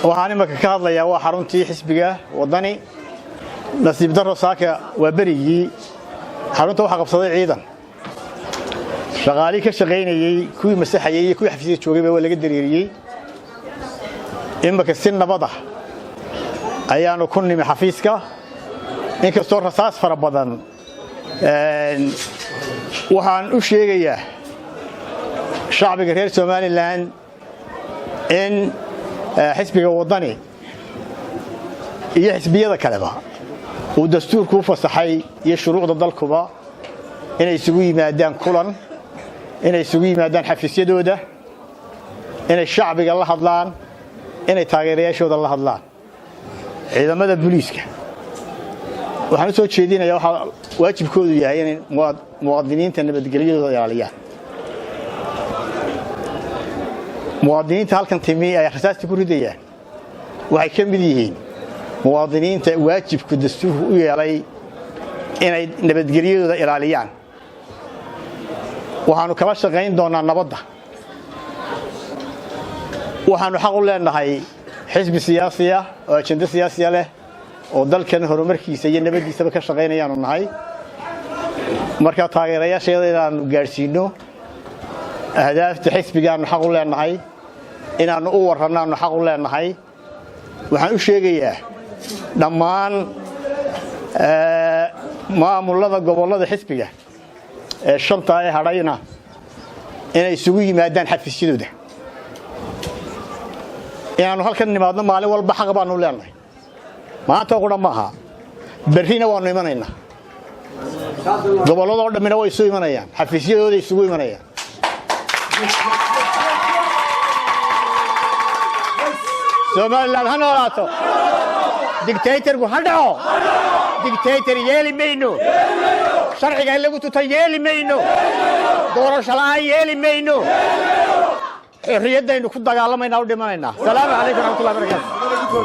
waxaan imika ka hadlayaa waa xaruntii xisbiga wadani nasiib daro saaka waa berigii xarunta waxa qabsaday ciidan shaqaali ka shaqeynayay kuwii masaxayay iyo kuwii xafiiska joogay waa laga dareeriyay imika si nabad ah ayaanu ku nimi xafiiska inkastoo rasaas fara badan waxaan u sheegayaa shacbiga reer Somaliland in xisbiga wadani iyo xisbiyada kaleba uu dastuurku fasaxay iyo shuruucda dalkuba inay isugu yimaadaan kulan inay isugu yimaadaan xafiisyadooda inay shacbiga la hadlaan inay taageerayaashooda la hadlaan ciidamada booliiska waxaan soo jeedinayaa waxa waajibkoodu yahay in muwaadiniinta nabadgelyadooda ilaaliyaan muwaadiniinta halkan timi ay rasaasta ku ridayaan waxay ka mid yihiin muwaadiniinta waajibku dastuurku u yeelay inay nabadgelyadooda ilaaliyaan waxaanu kala shaqayn doonaa nabadda waxaanu xaq u leenahay xisbi siyaasi ah oo ajenda siyaasi leh oo dalkan horumarkiisa iyo nabadiisa ka shaqeynayaanu nahay marka taageerayaasheeda inaanu gaarsiino ahdaafta xisbigaanu xaq u leenahay inaanu u warranaano xaq u leenahay waxaan u sheegayaa dhammaan maamulada gobolada xisbiga ee shanta ay hadhayna inay isugu yimaadaan xafiisyadooda inaanu halkan nimaadno maalin walba xaq baanu leenahay maanta qura maaha berrina waanu imanaynaa goboladoo dhammina way isu imanayaan xafiisyadooda isugu imanayaan Somaliland ha noolaato dictatorku ha dhaco dictator yeeli mayno sharciga lagu tutay yeeli mayno doorasho la'aan yeeli mayno xorriyadaynu ku dagaalamayna u dhimanaynaa salaamu calaykum wa rahmatullahi wa barakaatuh